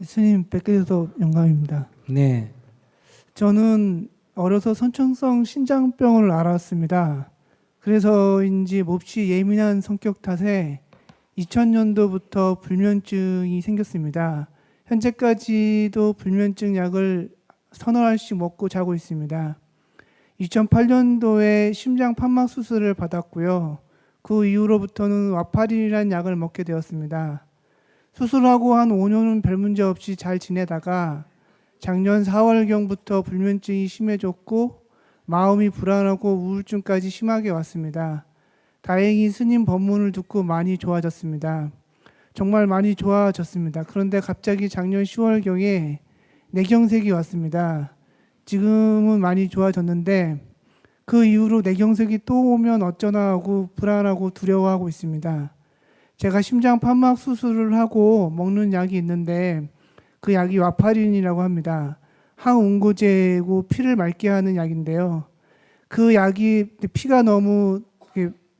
스님 뵙게 돼서 영광입니다. 네. 저는 어려서 선천성 신장병을 앓았습니다. 그래서인지 몹시 예민한 성격 탓에 2000년도부터 불면증이 생겼습니다. 현재까지도 불면증 약을 서너 알씩 먹고 자고 있습니다. 2008년도에 심장 판막 수술을 받았고요. 그 이후로부터는 와파린이라는 약을 먹게 되었습니다. 수술하고 한 5년은 별 문제 없이 잘 지내다가 작년 4월경부터 불면증이 심해졌고 마음이 불안하고 우울증까지 심하게 왔습니다. 다행히 스님 법문을 듣고 많이 좋아졌습니다. 정말 많이 좋아졌습니다. 그런데 갑자기 작년 10월경에 뇌경색이 왔습니다. 지금은 많이 좋아졌는데 그 이후로 뇌경색이 또 오면 어쩌나 하고 불안하고 두려워하고 있습니다. 제가 심장 판막 수술을 하고 먹는 약이 있는데 그 약이 와파린이라고 합니다. 항응고제고 피를 맑게 하는 약인데요. 그 약이 피가 너무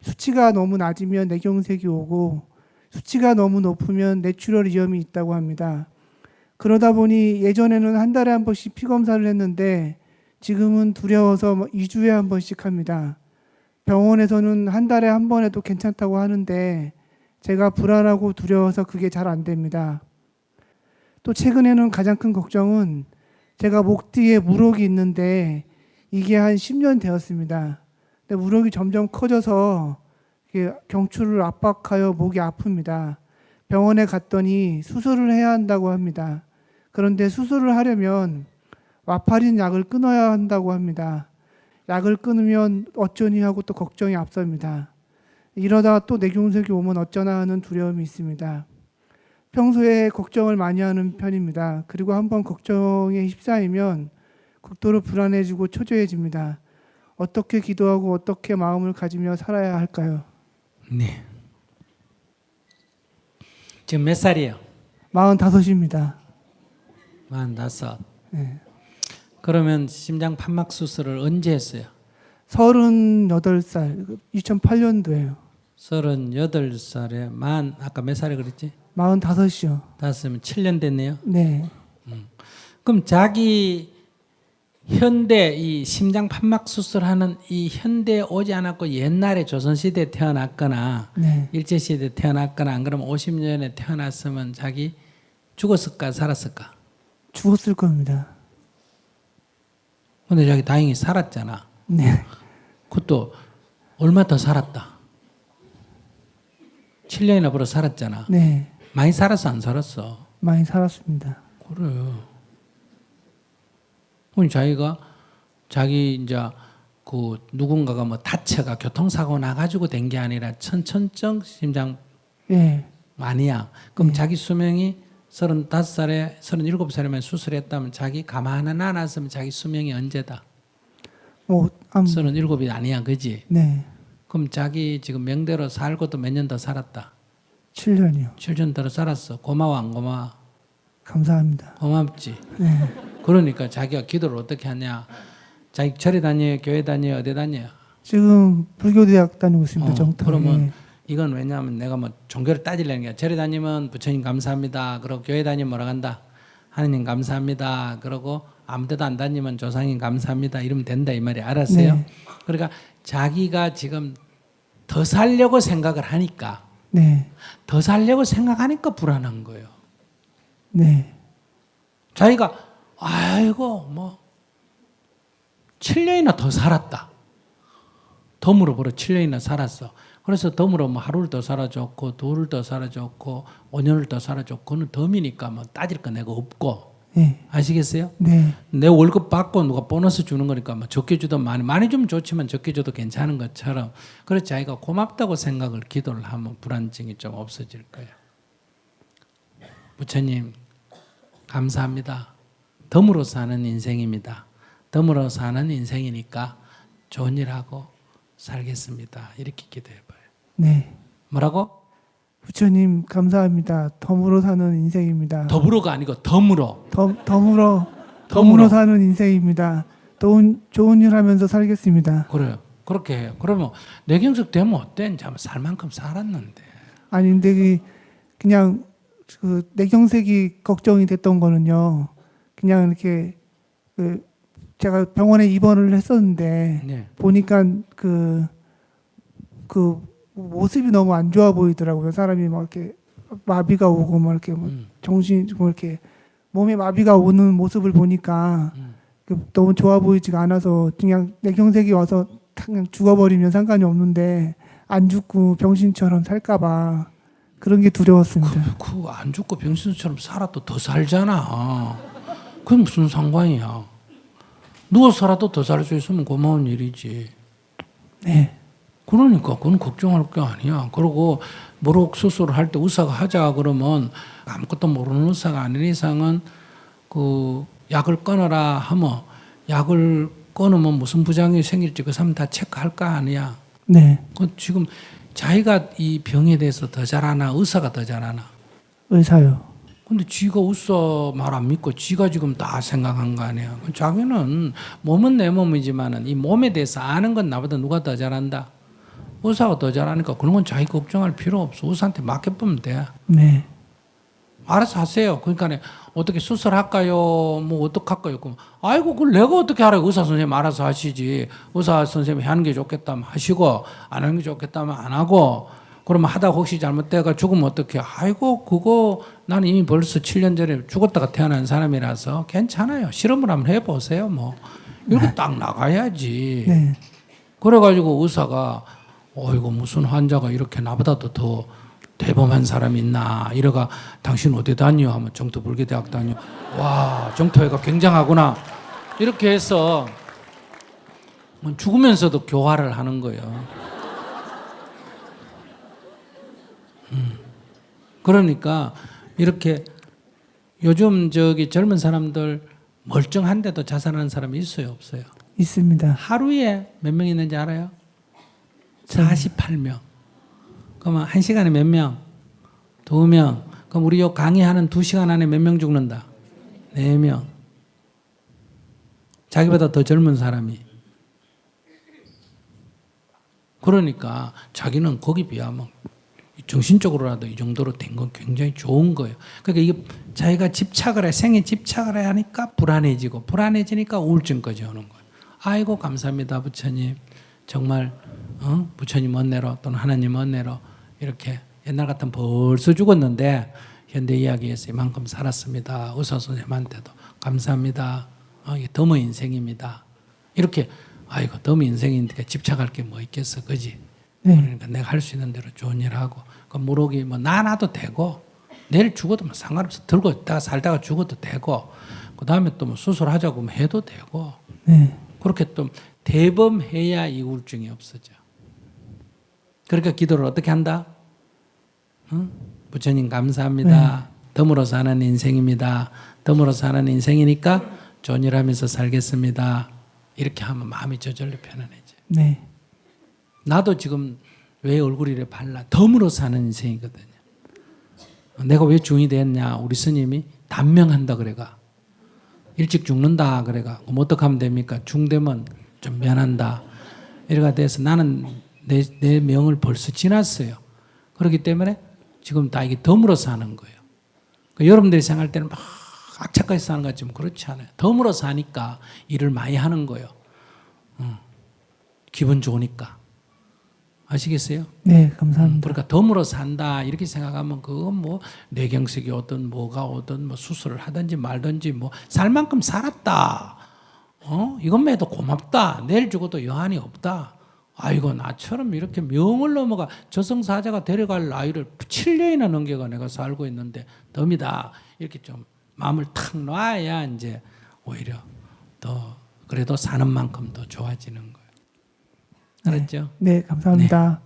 수치가 너무 낮으면 뇌경색이 오고 수치가 너무 높으면 뇌출혈 위험이 있다고 합니다. 그러다 보니 예전에는 한 달에 한 번씩 피 검사를 했는데 지금은 두려워서 2주에 한 번씩 합니다. 병원에서는 한 달에 한 번 해도 괜찮다고 하는데 제가 불안하고 두려워서 그게 잘 안 됩니다. 또 최근에는 가장 큰 걱정은 제가 목 뒤에 물혹이 있는데 이게 한 10년 되었습니다. 근데 물혹이 점점 커져서 경추를 압박하여 목이 아픕니다. 병원에 갔더니 수술을 해야 한다고 합니다. 그런데 수술을 하려면 와파린 약을 끊어야 한다고 합니다. 약을 끊으면 어쩌니 하고 또 걱정이 앞섭니다. 이러다가 또 뇌경색이 오면 어쩌나 하는 두려움이 있습니다. 평소에 걱정을 많이 하는 편입니다. 그리고 한번 걱정에 휩싸이면 극도로 불안해지고 초조해집니다. 어떻게 기도하고 어떻게 마음을 가지며 살아야 할까요? 네. 지금 몇 살이에요? 45입니다. 45. 네. 그러면 심장 판막 수술을 언제 했어요? 38살, 2008년도에요. 38살에 아까 몇 살에 그랬지? 45이요. 5면 7년 됐네요. 네. 그럼 자기 현대 이 심장 판막 수술하는 이 현대에 오지 않았고 옛날에 조선시대에 태어났거나 네. 일제시대에 태어났거나 안 그러면 50년에 태어났으면 자기 죽었을까 살았을까? 죽었을 겁니다. 근데 자기 다행히 살았잖아. 네. 그것도 얼마 더 살았다. 7년이나 벌어 살았잖아. 네. 많이 살았어 안 살았어? 많이 살았습니다. 그래. 그럼 자기 이제 그 누군가가 뭐 다쳐가 교통사고 나가지고 된 게 아니라 천천증 심장 예. 마니아. 그럼 네. 자기 수명이 35살에 37살이면 수술했다면 자기 가만 안 놨으면 자기 수명이 언제다? 37이 아니야, 그지? 네. 그럼 자기 지금 명대로 살고도 몇 년 더 살았다. 7년이요. 7년 더 살았어. 고마워 안 고마워? 감사합니다. 고맙지. 네. 그러니까 자기가 기도를 어떻게 하냐? 자기 절에 다녀요, 교회 다녀요, 어디 다녀요? 지금 불교대학 다니고 있습니다. 정탁. 그러면 예. 이건 왜냐하면 내가 뭐 종교를 따지려는 게 절에 다니면 부처님 감사합니다. 그리고 교회 다니면 뭐라 한다? 하느님 감사합니다. 그러고 아무 데도 안 다니면 조상님 감사합니다. 이러면 된다 이 말이 알았어요? 네. 그러니까 자기가 지금 더 살려고 생각을 하니까 네. 더 살려고 생각하니까 불안한 거예요. 네. 자기가 아이고 뭐 7년이나 더 살았다. 덤으로 벌어 7년이나 살았어. 그래서 덤으로 뭐 하루를 더 살아줬고 둘을 더 살아줬고 5년을 더 살아줬고 그는 덤이니까 뭐 따질 거 내가 없고 네. 아시겠어요? 네. 내 월급 받고 누가 보너스 주는 거니까 뭐 적게 주든 많이 주면 좋지만 적게 줘도 괜찮은 것처럼 그래서 자기가 고맙다고 생각을 기도를 하면 불안증이 좀 없어질 거예요. 부처님 감사합니다. 덤으로 사는 인생입니다. 덤으로 사는 인생이니까 좋은 일 하고 살겠습니다. 이렇게 기도해봐요. 네. 뭐라고? 부처님 감사합니다. 덤으로 사는 인생입니다. 더불어가 아니고 덤으로. 덤으로 사는 인생입니다. 좋은 일 하면서 살겠습니다. 그래요. 그렇게 해요. 그러면 뇌경색 되면 어때? 이제 살 만큼 살았는데. 아니 근데 그냥 그 뇌경색이 걱정이 됐던 거는요. 그냥 이렇게 그 제가 병원에 입원을 했었는데 네. 보니까 그 모습이 너무 안 좋아 보이더라고요. 사람이 막 이렇게 마비가 오고 뭐 이렇게 뭐 정신 뭐 이렇게 몸에 마비가 오는 모습을 보니까 너무 좋아 보이지가 않아서 그냥 뇌경색이 와서 그냥 죽어버리면 상관이 없는데 안 죽고 병신처럼 살까봐 그런 게 두려웠습니다. 그 안 죽고 병신처럼 살아도 더 살잖아. 그게 무슨 상관이야. 누워서라도 더 살 수 있으면 고마운 일이지. 네, 그러니까 그건 걱정할 게 아니야. 그리고 모록 수술을 할 때 의사가 하자 그러면 아무것도 모르는 의사가 아닌 이상은 그 약을 끊어라 하면 약을 끊으면 무슨 부작용이 생길지 그 사람 다 체크할 거 아니야. 네, 그 지금 자기가 이 병에 대해서 더 잘 아나 의사가 더 잘 아나. 의사요. 근데 지가 의사 말 안 믿고 지가 지금 다 생각한 거 아니야. 자기는 몸은 내 몸이지만은 이 몸에 대해서 아는 건 나보다 누가 더 잘한다. 의사가 더 잘하니까 그런 건 자기 걱정할 필요 없어. 의사한테 맡겨보면 돼. 네, 알아서 하세요. 그러니까 어떻게 수술할까요? 뭐 어떡할까요? 그럼 아이고 그걸 내가 어떻게 알아요? 의사 선생님 알아서 하시지. 의사 선생님이 하는 게 좋겠다면 하시고 안 하는 게 좋겠다면 안 하고 그러면 하다가 혹시 잘못돼가 죽으면 어떡해? 아이고 그거 나는 이미 벌써 7년 전에 죽었다가 태어난 사람이라서 괜찮아요. 실험을 한번 해보세요. 뭐 이렇게 딱 나가야지. 네, 그래가지고 의사가 어이구 무슨 환자가 이렇게 나보다도 더 대범한 사람이 있나 이래가 당신 어디 다녀 하면 정토불교대학 다녀. 와 정토회가 굉장하구나 이렇게 해서 죽으면서도 교화를 하는 거예요. 그러니까 이렇게 요즘 저기 젊은 사람들 멀쩡한데도 자살하는 사람이 있어요 없어요? 있습니다. 하루에 몇 명 있는지 알아요? 48명. 그러면 1시간에 몇 명? 2명. 그럼 우리 요 강의하는 2시간 안에 몇 명 죽는다? 4명. 자기보다 더 젊은 사람이. 그러니까 자기는 거기 비하면 정신적으로라도 이 정도로 된 건 굉장히 좋은 거예요. 그러니까 이게 자기가 집착을 해, 생에 집착을 해 하니까 불안해지고 불안해지니까 우울증까지 오는 거예요. 아이고 감사합니다 부처님. 정말 부처님 은혜로 또는 하나님 은혜로 이렇게 옛날 같으면 벌써 죽었는데 현대 이야기에서 이만큼 살았습니다. 의사 선생님한테도 감사합니다. 이게 덤의 인생입니다. 이렇게 아이고 덤의 인생이니까 집착할 게 뭐 있겠어, 그지? 네, 그러니까 내가 할 수 있는 대로 좋은 일 하고 그 무록이 뭐 나놔도 되고 내일 죽어도 뭐 상관없어. 들고 있다가 살다가 죽어도 되고 그 다음에 또 뭐 수술하자고 하면 해도 되고 네, 그렇게 또 대범해야 이 우울증이 없어져. 그러니까 기도를 어떻게 한다? 부처님 감사합니다. 덤으로 사는 인생입니다. 덤으로 사는 인생이니까 좋은 일 하면서 살겠습니다. 이렇게 하면 마음이 저절로 편안해져. 네, 나도 지금 왜 얼굴이 이래 발라? 덤으로 사는 인생이거든요. 내가 왜 중이 됐냐? 우리 스님이 단명한다 그래가. 일찍 죽는다 그래가. 그럼 어떻게 하면 됩니까? 중되면 좀 면한다. 이래가 돼서 나는 내 명을 벌써 지났어요. 그렇기 때문에 지금 다 이게 덤으로 사는 거예요. 그러니까 여러분들이 생각할 때는 막 악착같이 사는 것 같지만 그렇지 않아요. 덤으로 사니까 일을 많이 하는 거예요. 기분 좋으니까. 아시겠어요? 네, 감사합니다. 그러니까 덤으로 산다 이렇게 생각하면 그건 뭐 뇌경색이 오든 뭐가 오든 뭐 수술을 하든지 말든지 뭐 살 만큼 살았다. 이것만 해도 고맙다. 내일 죽어도 여한이 없다. 아이고 나처럼 이렇게 명을 넘어가 저승사자가 데려갈 나이를 7년이나 넘겨가 내가 살고 있는데 덤이다. 이렇게 좀 마음을 탁 놔야 이제 오히려 더 그래도 사는 만큼 더 좋아지는 거예요. 알았죠? 네, 감사합니다.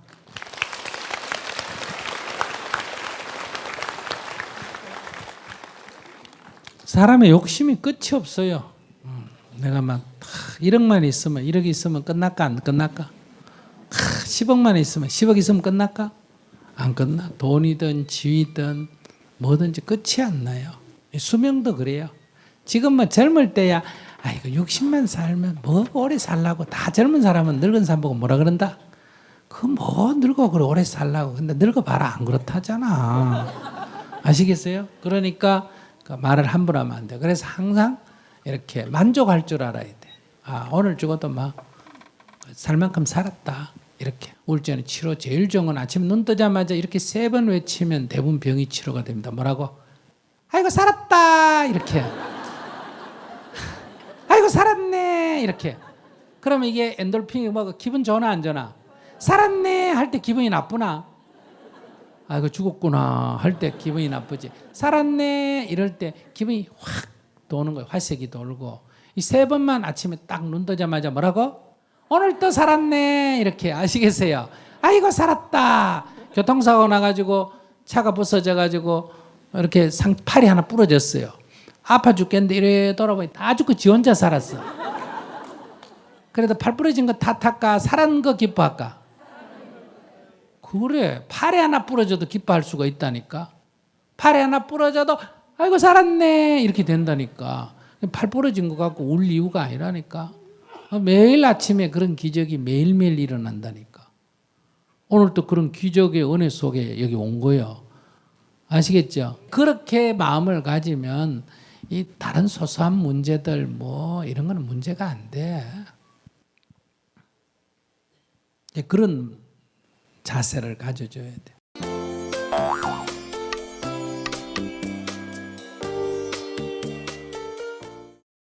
사람의 욕심이 끝이 없어요. 내가 막 1억만 있으면 1억 있으면 끝날까 안 끝날까? 10억만 있으면 10억 있으면 끝날까? 안 끝나. 돈이든 지위든 뭐든지 끝이 안 나요. 수명도 그래요. 지금 뭐 젊을 때야 아이고 60만 살면 뭐 오래 살라고. 다 젊은 사람은 늙은 사람 보고 뭐라 그런다? 그 뭐 늙어 그래 오래 살라고. 근데 늙어봐라 안 그렇다잖아. 아시겠어요? 그러니까 그 말을 함부로 하면 안 돼. 그래서 항상 이렇게 만족할 줄 알아야 돼. 아, 오늘 죽어도 막 살 만큼 살았다. 이렇게. 우울증의 치료 제일 좋은 건 아침 눈 뜨자마자 이렇게 3번 외치면 대부분 병이 치료가 됩니다. 뭐라고? 아이고 살았다. 이렇게. 아이고 살았네. 이렇게. 그러면 이게 엔돌핀이 뭐 기분 좋나 안 좋나? 살았네 할 때 기분이 나쁘나? 아이고 죽었구나 할 때 기분이 나쁘지. 살았네 이럴 때 기분이 확 도는 거예요. 화색이 돌고. 이 3번만 아침에 딱 눈 뜨자마자 뭐라고? 오늘 또 살았네 이렇게. 아시겠어요? 아이고 살았다. 교통사고 나가지고 차가 부서져가지고 이렇게 팔이 하나 부러졌어요. 아파 죽겠는데 이래 돌아보니 다 죽고 지 혼자 살았어. 그래도 팔 부러진 거 탓할까? 살은 거 기뻐할까? 그래. 팔이 하나 부러져도 기뻐할 수가 있다니까. 팔이 하나 부러져도 아이고 살았네 이렇게 된다니까. 팔 부러진 것 갖고 울 이유가 아니라니까. 매일 아침에 그런 기적이 매일매일 일어난다니까. 오늘 또 그런 기적의 은혜 속에 여기 온 거예요. 아시겠죠? 그렇게 마음을 가지면 이 다른 소소한 문제들 뭐 이런 거는 문제가 안 돼. 그런 자세를 가져줘야 돼.